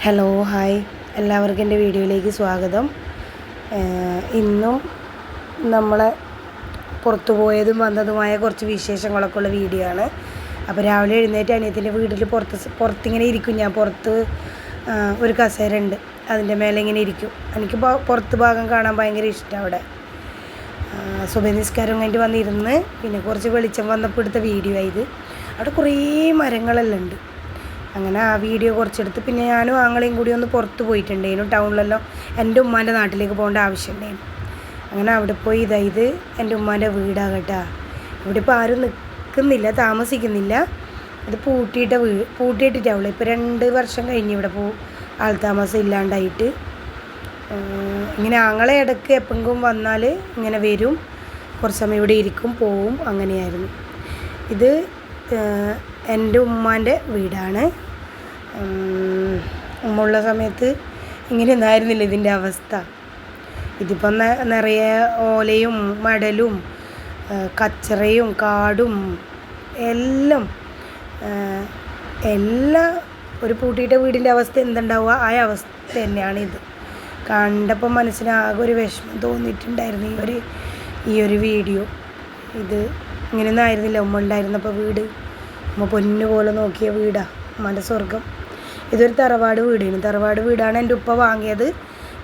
Hello hi എല്ലാവർക്കും എൻ്റെ വീഡിയോയിലേക്ക് സ്വാഗതം. ഇന്നും നമ്മളെ പുറത്തു പോയതും വന്നതുമായ കുറച്ച് വിശേഷങ്ങളൊക്കെ ഉള്ള വീഡിയോ ആണ്. അപ്പോൾ രാവിലെ എഴുന്നേറ്റ് അനിയത്തിൻ്റെ വീട്ടിൽ പുറത്തിങ്ങനെ ഇരിക്കും. ഞാൻ പുറത്ത് ഒരു കസേര ഉണ്ട്, അതിൻ്റെ മേലെ ഇങ്ങനെ ഇരിക്കും. എനിക്ക് പുറത്ത് ഭാഗം കാണാൻ ഭയങ്കര ഇഷ്ടമാണ്. അവിടെ സുബഹി നിസ്കാരം കഴിഞ്ഞിട്ട് വന്നിരുന്ന് പിന്നെ കുറച്ച് വെളിച്ചം വന്നപ്പോൾ എടുത്ത വീഡിയോ ആയത്. അവിടെ കുറേ മരങ്ങളെല്ലാം ഉണ്ട്. അങ്ങനെ ആ വീഡിയോ കുറച്ചെടുത്ത് പിന്നെ ഞാനും ആങ്ങളെയും കൂടി ഒന്ന് പുറത്ത് പോയിട്ടുണ്ടായിരുന്നു. ടൗണിലെല്ലാം എൻ്റെ ഉമ്മാൻ്റെ നാട്ടിലേക്ക് പോകേണ്ട ആവശ്യമുണ്ടായിരുന്നു. അങ്ങനെ അവിടെ പോയി ഇത് എൻ്റെ ഉമ്മാൻ്റെ വീടാകട്ടാ. ഇവിടെ ഇപ്പോൾ ആരും നിൽക്കുന്നില്ല, താമസിക്കുന്നില്ല. ഇത് പൂട്ടിയിട്ടിട്ടാവുള്ളൂ. ഇപ്പോൾ 2 വർഷം കഴിഞ്ഞ് ഇവിടെ ആൾ താമസം ഇല്ലാണ്ടായിട്ട്. ഇങ്ങനെ ആങ്ങളെ ഇടയ്ക്ക് എപ്പോഴെങ്കിലും വന്നാൽ ഇങ്ങനെ വരും, കുറച്ച് സമയം ഇവിടെ ഇരിക്കും, പോവും. അങ്ങനെയായിരുന്നു. ഇത് എൻ്റെ ഉമ്മാൻ്റെ വീടാണ്. ഉമ്മുള്ള സമയത്ത് ഇങ്ങനെയൊന്നും ആയിരുന്നില്ല ഇതിൻ്റെ അവസ്ഥ. ഇതിപ്പം നിറയെ ഓലയും മടലും കച്ചറയും കാടും എല്ലാം ഒരു പൂട്ടിയിട്ട വീടിൻ്റെ അവസ്ഥ എന്തുണ്ടാവുക ആ അവസ്ഥ തന്നെയാണ് ഇത്. കണ്ടപ്പോൾ മനസ്സിനാകെ ഒരു വിഷമം തോന്നിയിട്ടുണ്ടായിരുന്നു ഈ ഒരു വീഡിയോ. ഇത് ഇങ്ങനെയൊന്നും ആയിരുന്നില്ല ഉമ്മ ഉണ്ടായിരുന്നപ്പോൾ വീട്. ഉമ്മ പൊന്നു പോലെ നോക്കിയ വീടാണ്, ഉമ്മാൻ്റെ സ്വർഗം. ഇതൊരു തറവാട് വീടാണ് എൻ്റെ ഉപ്പ വാങ്ങിയത്.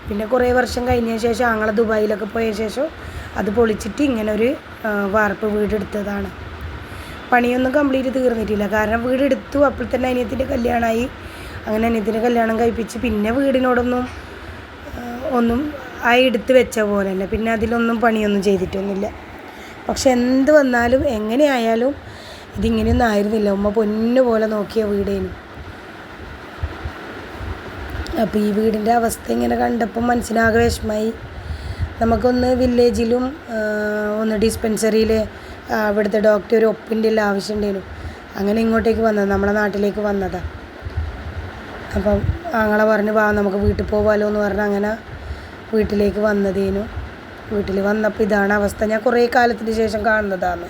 പിന്നെ കുറേ വർഷം കഴിഞ്ഞ ശേഷം ആങ്ങളെ ദുബായിലൊക്കെ പോയ ശേഷം അത് പൊളിച്ചിട്ട് ഇങ്ങനെ ഒരു വാർപ്പ് വീടെടുത്തതാണ്. പണിയൊന്നും കംപ്ലീറ്റ് തീർന്നിട്ടില്ല. കാരണം വീടെടുത്തു, അപ്പോൾ തന്നെ അനിയത്തിൻ്റെ കല്യാണമായി. അങ്ങനെ അനിയത്തിൻ്റെ കല്യാണം കഴിപ്പിച്ച് പിന്നെ വീടിനോടൊന്നും ഒന്നും എടുത്ത് വെച്ച പോലെയല്ല. പിന്നെ അതിലൊന്നും പണിയൊന്നും ചെയ്തിട്ടൊന്നുമില്ല. പക്ഷെ എന്ത് വന്നാലും എങ്ങനെയായാലും ഇതിങ്ങനെയൊന്നും ആയിരുന്നില്ല. ഉമ്മ പൊന്നു പോലെ നോക്കിയ വീടേനു. അപ്പോൾ ഈ വീടിൻ്റെ അവസ്ഥ ഇങ്ങനെ കണ്ടപ്പോൾ മനസ്സിനാകെ വിഷമമായി. നമുക്കൊന്ന് വില്ലേജിലും ഒന്ന് ഡിസ്പെൻസറിയിൽ അവിടുത്തെ ഡോക്ടർ ഒരു ഒപ്പിൻ്റെ എല്ലാം ആവശ്യമുണ്ടായിരുന്നു. അങ്ങനെ ഇങ്ങോട്ടേക്ക് വന്നത്, നമ്മളെ നാട്ടിലേക്ക് വന്നതാണ്. അപ്പം ആങ്ങളെ പറഞ്ഞ് നമുക്ക് വീട്ടിൽ പോകാമല്ലോ എന്ന് പറഞ്ഞ് അങ്ങനെ വീട്ടിലേക്ക് വന്നതേനു. വീട്ടിൽ വന്നപ്പോൾ ഇതാണ് അവസ്ഥ. ഞാൻ കുറേ കാലത്തിന് ശേഷം കാണുന്നതാണ്.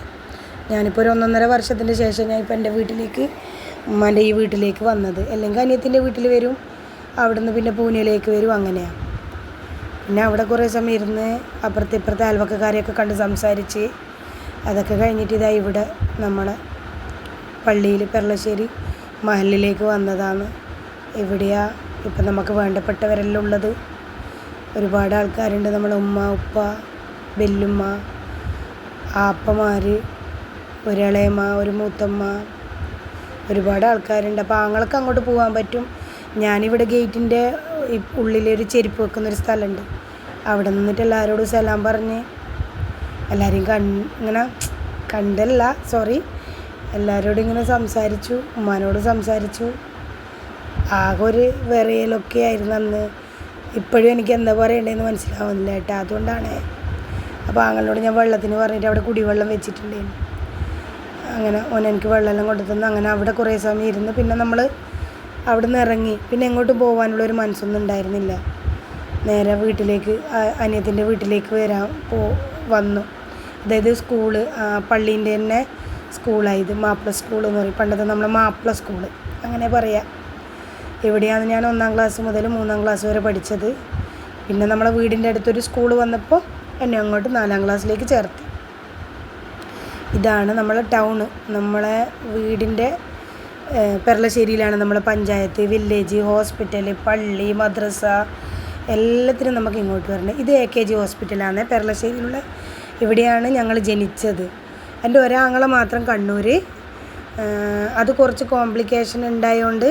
ഞാനിപ്പോൾ ഒരു 1.5 വർഷത്തിന് ശേഷം ഞാൻ ഇപ്പോൾ എൻ്റെ വീട്ടിലേക്ക്, ഉമ്മാൻ്റെ ഈ വീട്ടിലേക്ക് വന്നത്. അല്ലെങ്കിൽ അനിയത്തിൻ്റെ വീട്ടിൽ വരും, അവിടുന്ന് പിന്നെ പൂനെയിലേക്ക് വരും. അങ്ങനെയാണ്. പിന്നെ അവിടെ കുറേ സമയം ഇരുന്ന് ഇപ്പുറത്തെ അയൽവക്കക്കാരെയൊക്കെ കണ്ട് സംസാരിച്ച് അതൊക്കെ കഴിഞ്ഞിട്ട് ഇവിടെ നമ്മളെ പള്ളിയിൽ പെർളശ്ശേരി മഹലിലേക്ക് വന്നതാണ്. ഇവിടെയാണ് ഇപ്പം നമുക്ക് വേണ്ടപ്പെട്ടവരെല്ലാം ഉള്ളത്. ഒരുപാട് ആൾക്കാരുണ്ട്. നമ്മളെ ഉമ്മ, ഉപ്പ, ബെല്ലുമ്മ, ആപ്പമാർ, ഒരു ഇളയമ്മ, ഒരു മൂത്തമ്മ, ഒരുപാട് ആൾക്കാരുണ്ട്. അപ്പോൾ ആങ്ങൾക്ക് അങ്ങോട്ട് പോകാൻ പറ്റും. ഞാനിവിടെ ഗേറ്റിൻ്റെ ഉള്ളിലൊരു ചെരുപ്പ് വെക്കുന്നൊരു സ്ഥലമുണ്ട്. അവിടെ നിന്നിട്ട് എല്ലാവരോടും സലാം പറഞ്ഞ് എല്ലാവരെയും എല്ലാവരോടും ഇങ്ങനെ സംസാരിച്ചു. ഉമ്മാനോട് സംസാരിച്ചു. ആകെ ഒരു വിറയലൊക്കെ ആയിരുന്നു അന്ന്. ഇപ്പോഴും എനിക്ക് എന്താ പറയണ്ടതെന്ന് മനസ്സിലാവുന്നില്ല കേട്ടോ. അതുകൊണ്ടാണ്. അപ്പോൾ ആങ്ങളോട് ഞാൻ വെള്ളത്തിന് പറഞ്ഞിട്ട് അവിടെ കുടിവെള്ളം വെച്ചിട്ടുണ്ടായിരുന്നു. അങ്ങനെ എനിക്ക് വെള്ളമെല്ലാം കൊണ്ടു തന്നു. അങ്ങനെ അവിടെ കുറേ സമയം ഇരുന്ന് പിന്നെ നമ്മൾ അവിടെ നിന്ന് ഇറങ്ങി. പിന്നെ എങ്ങോട്ടും പോകാനുള്ളൊരു മനസ്സൊന്നും ഉണ്ടായിരുന്നില്ല. നേരെ വീട്ടിലേക്ക്, അനിയത്തിൻ്റെ വീട്ടിലേക്ക് വന്നു. അതായത് സ്കൂള് പള്ളീൻ്റെ തന്നെ സ്കൂളായത്, മാപ്പിള സ്കൂൾ എന്ന് പറയും. പണ്ടത്തെ നമ്മളെ മാപ്പിള സ്കൂള് അങ്ങനെ പറയാം. ഇവിടെയാണ് ഞാൻ 1ാം ക്ലാസ് മുതൽ 3ാം ക്ലാസ് വരെ പഠിച്ചത്. പിന്നെ നമ്മളെ വീടിൻ്റെ അടുത്തൊരു സ്കൂൾ വന്നപ്പോൾ എന്നെ അങ്ങോട്ട് 4ാം ക്ലാസ്സിലേക്ക് ചേർത്തി. ഇതാണ് നമ്മളെ ടൗണ്. നമ്മളെ വീടിൻ്റെ പെർളശ്ശേരിയിലാണ് നമ്മളെ പഞ്ചായത്ത്, വില്ലേജ്, ഹോസ്പിറ്റൽ, പള്ളി, മദ്രസ എല്ലാത്തിനും നമുക്ക് ഇങ്ങോട്ട് വരണം. ഇത് AKG ഹോസ്പിറ്റലാണ് പെർളശ്ശേരിയിലുള്ള. ഇവിടെയാണ് ഞങ്ങൾ ജനിച്ചത്. എൻ്റെ ഒരാങ്ങളെ മാത്രം കണ്ണൂർ. അത് കുറച്ച് കോംപ്ലിക്കേഷൻ ഉണ്ടായതുകൊണ്ട്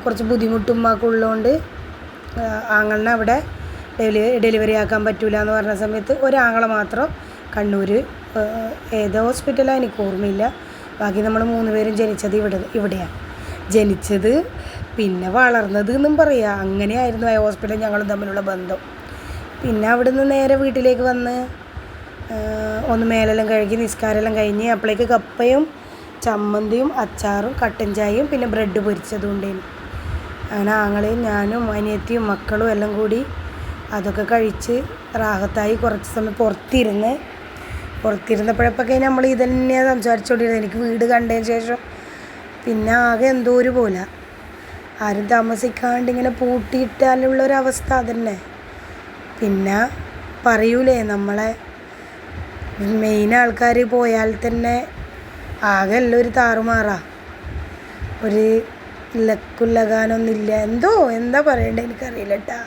കുറച്ച് ബുദ്ധിമുട്ടും ഉള്ളതുകൊണ്ട് ആങ്ങളിനെ അവിടെ ഡെലിവറി ആക്കാൻ പറ്റില്ല എന്ന് പറഞ്ഞ സമയത്ത് ഒരാങ്ങളെ മാത്രം കണ്ണൂർ. ഏത് ഹോസ്പിറ്റലാണ് എനിക്ക് ഓർമ്മയില്ല. ബാക്കി നമ്മൾ 3 പേരും ജനിച്ചത് ഇവിടെയാണ് ജനിച്ചത്. പിന്നെ വളർന്നത് എന്നും പറയാം. അങ്ങനെയായിരുന്നു ആ ഹോസ്പിറ്റൽ ഞങ്ങളും തമ്മിലുള്ള ബന്ധം. പിന്നെ അവിടുന്ന് നേരെ വീട്ടിലേക്ക് വന്ന് ഒന്ന് മേലെല്ലാം കഴുകി നിസ്കാരമെല്ലാം കഴിഞ്ഞ് അപ്പോഴേക്ക് കപ്പയും ചമ്മന്തിയും അച്ചാറും കട്ടൻ ചായയും പിന്നെ ബ്രെഡ് പൊരിച്ചതും ഉണ്ടായിരുന്നു. അങ്ങനെ ആങ്ങളെയും ഞാനും അനിയത്തിയും മക്കളും എല്ലാം കൂടി അതൊക്കെ കഴിച്ച് റാഹത്തായി കുറച്ച് സമയം പുറത്തിരുന്നപ്പോഴൊക്കെ നമ്മൾ ഇതന്നെയാണ് സംസാരിച്ചുകൊണ്ടിരുന്നത്. എനിക്ക് വീട് കണ്ടതിന് ശേഷം പിന്നെ ആകെ എന്തോ ഒരു പോലെ ആരും താമസിക്കാണ്ട് ഇങ്ങനെ പൂട്ടിയിട്ടാലുള്ളൊരവസ്ഥ അതന്നെ. പിന്നെ പറയൂലേ നമ്മളെ മെയിൻ ആൾക്കാർ പോയാൽ തന്നെ ആകെ എല്ലാം ഒരു താറുമാറാ, ഒരു ലക്കുലകാനൊന്നുമില്ല, എന്താ പറയണ്ടേ എനിക്കറിയില്ല കേട്ടാ.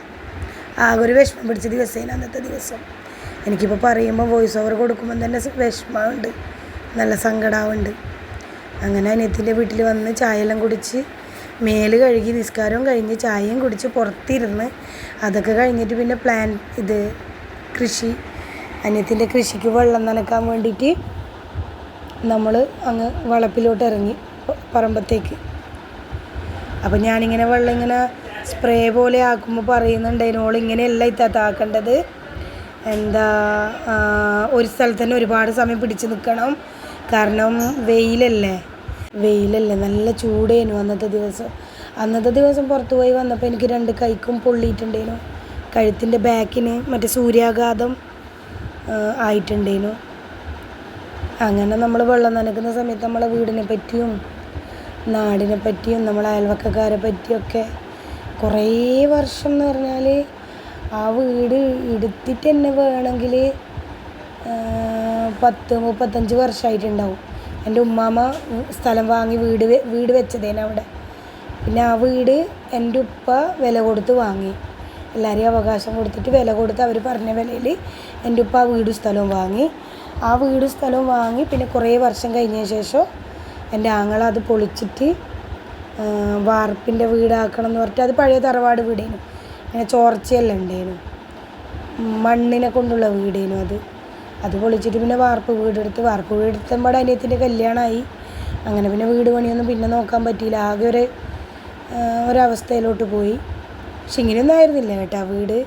ആകെ ഒരു വിഷമം പിടിച്ച ദിവസമാണ് അന്നത്തെ ദിവസം. എനിക്കിപ്പോൾ പറയുമ്പോൾ വോയിസ് ഓവർ കൊടുക്കുമ്പോൾ തന്നെ വിഷമമുണ്ട്, നല്ല സങ്കടമുണ്ട്. അങ്ങനെ അനിയത്തിൻ്റെ വീട്ടിൽ വന്ന് ചായയെല്ലാം കുടിച്ച് മേല് കഴുകി നിസ്കാരവും കഴിഞ്ഞ് ചായയും കുടിച്ച് പുറത്തിരുന്ന് അതൊക്കെ കഴിഞ്ഞിട്ട് പിന്നെ കൃഷി അനിയത്തിൻ്റെ കൃഷിക്ക് വെള്ളം നനക്കാൻ വേണ്ടിയിട്ട് നമ്മൾ അങ്ങ് വളപ്പിലോട്ട് ഇറങ്ങി പറമ്പത്തേക്ക്. അപ്പം ഞാനിങ്ങനെ വെള്ളം ഇങ്ങനെ സ്പ്രേ പോലെ ആക്കുമ്പോൾ പറയുന്നുണ്ടായിരുന്നു, ഇങ്ങനെയല്ല ആക്കേണ്ടത്, ഒരു സ്ഥലത്ത് തന്നെ ഒരുപാട് സമയം പിടിച്ച് നിൽക്കണം, കാരണം വെയിലല്ലേ, നല്ല ചൂടേനു അന്നത്തെ ദിവസം പുറത്തു പോയി വന്നപ്പോൾ എനിക്ക് 2 കൈക്കും പൊള്ളിയിട്ടുണ്ടേനു, കഴുത്തിൻ്റെ ബാക്കിന് മറ്റേ സൂര്യാഘാതം ആയിട്ടുണ്ടേനു. അങ്ങനെ നമ്മൾ വെള്ളം നനക്കുന്ന സമയത്ത് നമ്മളെ വീടിനെ പറ്റിയും നാടിനെ പറ്റിയും നമ്മളെ അയൽവക്കക്കാരെ പറ്റിയൊക്കെ കുറേ വർഷം എന്ന് പറഞ്ഞാൽ ആ വീട് എടുത്തിട്ട് തന്നെ വേണമെങ്കിൽ 10-35 വർഷമായിട്ടുണ്ടാവും. എൻ്റെ ഉമ്മാമ്മ സ്ഥലം വാങ്ങി വീട് വെച്ചതേനെ അവിടെ. പിന്നെ ആ വീട് എൻ്റെ ഉപ്പ വില കൊടുത്ത് വാങ്ങി, എല്ലാവരെയും അവകാശം കൊടുത്തിട്ട് വില കൊടുത്ത് അവർ പറഞ്ഞ വിലയിൽ എൻ്റെ ഉപ്പ ആ വീടും സ്ഥലവും വാങ്ങി. ആ വീടും സ്ഥലവും വാങ്ങി പിന്നെ കുറേ വർഷം കഴിഞ്ഞ ശേഷം എൻ്റെ ആങ്ങള അത് പൊളിച്ചിട്ട് വാർപ്പിൻ്റെ വീടാക്കണം എന്ന് പറഞ്ഞിട്ട്, അത് പഴയ തറവാട് വീടേനു, ഇങ്ങനെ ചോർച്ചയെല്ലാം ഉണ്ടേനു, മണ്ണിനെ കൊണ്ടുള്ള വീടേനു. അത് പൊളിച്ചിട്ട് പിന്നെ വാർപ്പ് വീടെടുത്തപ്പോൾ അനിയത്തിൻ്റെ കല്യാണമായി. അങ്ങനെ പിന്നെ വീട് പണിയൊന്നും പിന്നെ നോക്കാൻ പറ്റിയില്ല, ആകെ ഒരവസ്ഥയിലോട്ട് പോയി. പക്ഷെ ഇങ്ങനെയൊന്നും ആയിരുന്നില്ല കേട്ടോ, വീട്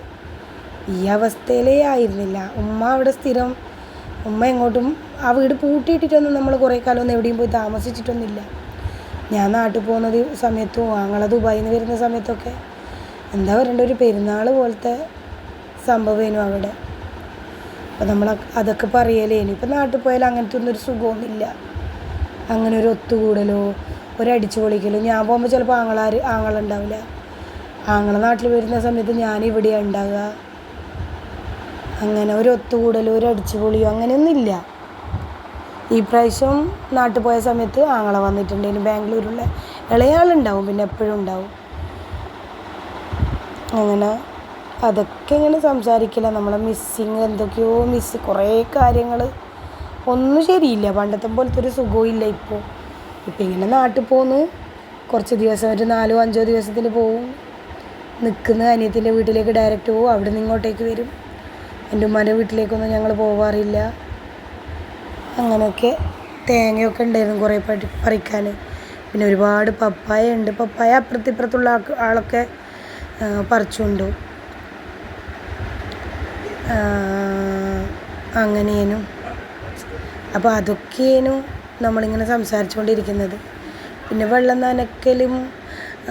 ഈ അവസ്ഥയിലേ ആയിരുന്നില്ല. ഉമ്മ അവിടെ സ്ഥിരം, ഉമ്മ എങ്ങോട്ടും ആ വീട് പൂട്ടിയിട്ടിട്ടൊന്നും നമ്മൾ കുറേ കാലമൊന്നും എവിടെയും പോയി താമസിച്ചിട്ടൊന്നുമില്ല. ഞാൻ നാട്ടിൽ പോകുന്ന സമയത്തും ആങ്ങളെ ദുബായിൽ നിന്ന് വരുന്ന സമയത്തൊക്കെ എന്താ പറയണ്ട, ഒരു പെരുന്നാൾ പോലത്തെ സംഭവമേനു അവിടെ. അപ്പോൾ നമ്മൾ അതൊക്കെ പറയലേനു. ഇപ്പം നാട്ടിൽ പോയാൽ അങ്ങനത്തെ ഒന്നും ഒരു സുഖമൊന്നുമില്ല, അങ്ങനെ ഒരു ഒത്തുകൂടലോ ഒരടിച്ചു പൊളിക്കലോ. ഞാൻ പോകുമ്പോൾ ചിലപ്പോൾ ആങ്ങളുണ്ടാവില്ല, ആങ്ങളെ നാട്ടിൽ വരുന്ന സമയത്ത് ഞാനിവിടെയാണ് ഉണ്ടാവുക. അങ്ങനെ ഒരു ഒത്തുകൂടലോ ഒരു അടിച്ചു പൊളിയോ അങ്ങനെയൊന്നുമില്ല. ഈ പ്രാവശ്യം നാട്ടിൽ പോയ സമയത്ത് ആങ്ങളെ വന്നിട്ടുണ്ടെങ്കിൽ ബാംഗ്ലൂരുള്ള ഇളയാളുണ്ടാവും, പിന്നെ എപ്പോഴും ഉണ്ടാവും. അങ്ങനെ അതൊക്കെ ഇങ്ങനെ സംസാരിക്കില്ല, നമ്മളെ മിസ്സിങ് എന്തൊക്കെയോ കുറേ കാര്യങ്ങൾ ഒന്നും ശരിയില്ല, പണ്ടത്തെ പോലത്തെ ഒരു സുഖവും ഇല്ല ഇപ്പോൾ. ഇങ്ങനെ നാട്ടിൽ പോന്ന് കുറച്ച് ദിവസം, ഒരു 4-5 ദിവസത്തിന് പോവും, നിൽക്കുന്ന അനിയത്തിൻ്റെ വീട്ടിലേക്ക് ഡയറക്റ്റ് പോവും, അവിടെ നിന്ന് ഇങ്ങോട്ടേക്ക് വരും. എൻ്റെ ഉമ്മാൻ്റെ വീട്ടിലേക്കൊന്നും ഞങ്ങൾ പോവാറില്ല. അങ്ങനെയൊക്കെ തേങ്ങയൊക്കെ ഉണ്ടായിരുന്നു കുറേ പറിക്കാൻ. പിന്നെ ഒരുപാട് പപ്പായ ഉണ്ട്, പപ്പായ അപ്പുറത്തിപ്പുറത്തുള്ള ആളൊക്കെ പറിച്ചുകൊണ്ടു. അങ്ങനെയേനു. അപ്പോൾ അതൊക്കെയേനു നമ്മളിങ്ങനെ സംസാരിച്ചുകൊണ്ടിരിക്കുന്നത്. പിന്നെ വെള്ളം നനക്കലും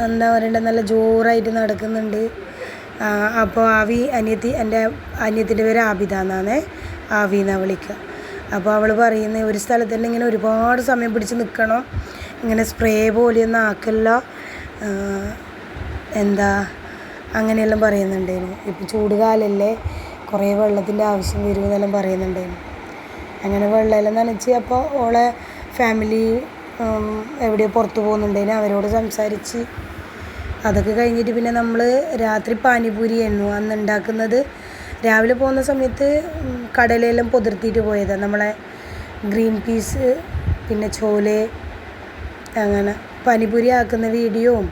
എന്താ പറയണ്ടത്, നല്ല ജോറായിട്ട് നടക്കുന്നുണ്ട്. അപ്പോൾ എൻ്റെ അനിയത്തിൻ്റെ പേര് ആബിദ എന്നാണ്, ആവി എന്നാണ് വിളിക്കുക. അപ്പോൾ അവൾ പറയുന്നത് ഒരു സ്ഥലത്ത് തന്നെ ഇങ്ങനെ ഒരുപാട് സമയം പിടിച്ച് നിൽക്കണം, ഇങ്ങനെ സ്പ്രേ പോലെയൊന്നും ആക്കില്ല, അങ്ങനെയെല്ലാം പറയുന്നുണ്ടായിരുന്നു. ഇപ്പം ചൂട് കാലമല്ലേ, കുറേ വെള്ളത്തിൻ്റെ ആവശ്യം വരുമെന്നെല്ലാം പറയുന്നുണ്ടായിരുന്നു. അങ്ങനെ വെള്ളമെല്ലാം നനച്ച് അപ്പോൾ ഓളെ ഫാമിലി എവിടെയോ പുറത്ത് പോകുന്നുണ്ടായിരുന്നു, അവരോട് സംസാരിച്ച് അതൊക്കെ കഴിഞ്ഞിട്ട് പിന്നെ നമ്മൾ രാത്രി പാനിപൂരി ആയിരുന്നു അന്ന് ഉണ്ടാക്കുന്നത്. രാവിലെ പോകുന്ന സമയത്ത് കടലയെല്ലാം പൊതിർത്തിയിട്ട് പോയതാണ്, നമ്മളെ ഗ്രീൻ പീസ് പിന്നെ ചോലെ. അങ്ങനെ പാനിപൂരി ആക്കുന്ന വീഡിയോയും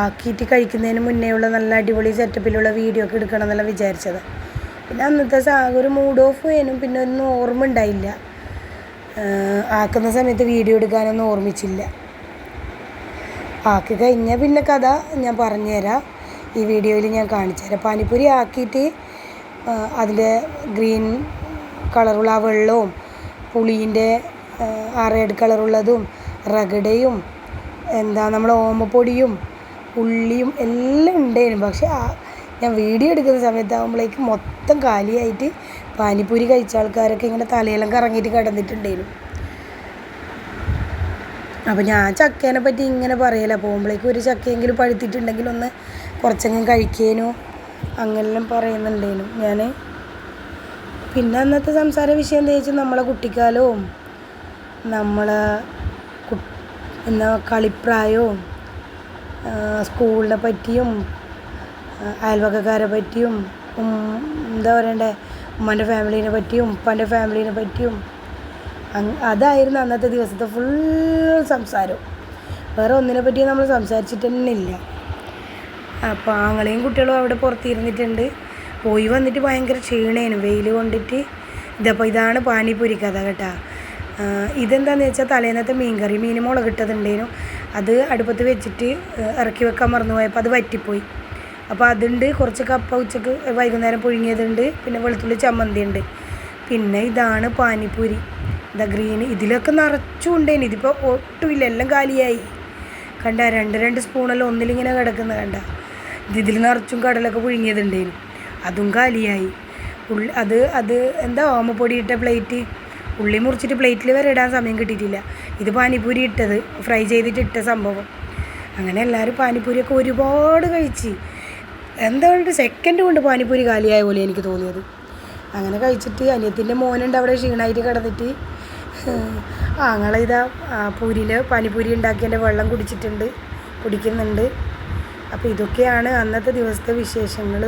ആക്കിയിട്ട് കഴിക്കുന്നതിന് മുന്നേ ഉള്ള നല്ല അടിപൊളി സെറ്റപ്പിലുള്ള വീഡിയോ ഒക്കെ എടുക്കണം എന്നെല്ലാം വിചാരിച്ചത്. പിന്നെ അന്നത്തെ ഒരു മൂഡ് ഓഫ് ചെയ്യാനും പിന്നെ ഒന്നും ഓർമ്മ ഉണ്ടായില്ല, ആക്കുന്ന സമയത്ത് വീഡിയോ എടുക്കാനൊന്നും ഓർമ്മിച്ചില്ല. ആക്കി കഴിഞ്ഞാൽ പിന്നെ കഥ ഞാൻ പറഞ്ഞുതരാം, ഈ വീഡിയോയിൽ ഞാൻ കാണിച്ചു തരാം. പാനിപ്പൂരി ആക്കിയിട്ട് അതിൻ്റെ ഗ്രീൻ കളറുള്ള ആ വെള്ളവും പുളീൻ്റെ ആ റെഡ് കളറുള്ളതും റഗടയും നമ്മൾ ഓമപ്പൊടിയും ഉള്ളിയും എല്ലാം ഉണ്ടായിരുന്നു. പക്ഷെ ഞാൻ വീഡിയോ എടുക്കുന്ന സമയത്താകുമ്പോഴേക്ക് മൊത്തം കാലിയായിട്ട് പാനിപ്പൂരി കഴിച്ച ആൾക്കാരൊക്കെ ഇങ്ങനെ തലയെല്ലാം കറങ്ങിയിട്ട് കിടന്നിട്ടുണ്ടായിരുന്നു. അപ്പോൾ ഞാൻ ചക്കേനെ പറ്റി ഇങ്ങനെ പറയല പോകുമ്പോഴേക്കും ഒരു ചക്കയെങ്കിലും പഴുത്തിട്ടുണ്ടെങ്കിൽ ഒന്ന് കുറച്ചെങ്കിലും കഴിക്കേനു അങ്ങനെല്ലാം പറയുന്നുണ്ടേനു ഞാൻ. പിന്നെ അന്നത്തെ സംസാര വിഷയം എന്താ വെച്ചാൽ നമ്മളെ കുട്ടിക്കാലവും നമ്മളെ എന്നാ കളിപ്രായവും സ്കൂളിനെ പറ്റിയും അയൽവക്കക്കാരെ പറ്റിയും എന്താ പറയണ്ടേ ഉമ്മൻ്റെ ഫാമിലീനെ പറ്റിയും ഉപ്പാൻ്റെ ഫാമിലീനെ പറ്റിയും അതായിരുന്നു അന്നത്തെ ദിവസത്തെ ഫുൾ സംസാരം. വേറെ ഒന്നിനെ പറ്റിയും നമ്മൾ സംസാരിച്ചിട്ട് തന്നെ ഇല്ല. അപ്പോൾ ആങ്ങളെയും കുട്ടികളും അവിടെ പുറത്തിരുന്നിട്ടുണ്ട്. പോയി വന്നിട്ട് ഭയങ്കര ക്ഷീണേനു വെയിൽ കൊണ്ടിട്ട്. ഇതാണ് പാനിപ്പൂരി കഥ കേട്ടോ. ഇതെന്താണെന്ന് വെച്ചാൽ തലേന്നത്തെ മീൻകറി മീൻ മുളകിട്ടതുണ്ടേനു. അത് അടുപ്പത്ത് വെച്ചിട്ട് ഇറക്കി വെക്കാൻ മറന്നുപോയപ്പോൾ അത് വറ്റിപ്പോയി. അപ്പോൾ അതുണ്ട്. കുറച്ച് കപ്പ ഉച്ചക്ക് വൈകുന്നേരം പുഴുങ്ങിയതുണ്ട്. പിന്നെ വെളുത്തുള്ളി ചമ്മന്തി ഉണ്ട്. പിന്നെ ഇതാണ് പാനിപ്പൂരി. ഗ്രീൻ. ഇതിലൊക്കെ നിറച്ചും ഉണ്ടേനു. ഇതിപ്പോൾ ഒട്ടുമില്ല, എല്ലാം കാലിയായി. കണ്ട രണ്ട് സ്പൂണെല്ലാം ഒന്നിലിങ്ങനെ കിടക്കുന്ന കണ്ട. ഇതിൽ നിറച്ചും കടലൊക്കെ പുഴുങ്ങിയതുണ്ടേനു. അതും കാലിയായി. അത് എന്താ ഓമപ്പൊടി ഇട്ട പ്ലേറ്റ്. ഉള്ളി മുറിച്ചിട്ട് പ്ലേറ്റിൽ വരെ ഇടാൻ സമയം കിട്ടിയിട്ടില്ല. ഇത് പാനിപ്പൂരി ഇട്ടത് ഫ്രൈ ചെയ്തിട്ട് ഇട്ട സംഭവം. അങ്ങനെ എല്ലാവരും പാനിപ്പൂരിയൊക്കെ ഒരുപാട് കഴിച്ച്. എന്താ പറയുക, സെക്കൻഡ് കൊണ്ട് പാനിപ്പൂരി കാലിയായ പോലെ എനിക്ക് തോന്നിയത്. അങ്ങനെ കഴിച്ചിട്ട് അനിയത്തിൻ്റെ മോനുണ്ട് അവിടെ ക്ഷീണമായിട്ട് കിടന്നിട്ട്. ഇതാ പാനിപ്പൂരി ഉണ്ടാക്കിയതിൻ്റെ വെള്ളം കുടിക്കുന്നുണ്ട്. അപ്പോൾ ഇതൊക്കെയാണ് അന്നത്തെ ദിവസത്തെ വിശേഷങ്ങൾ.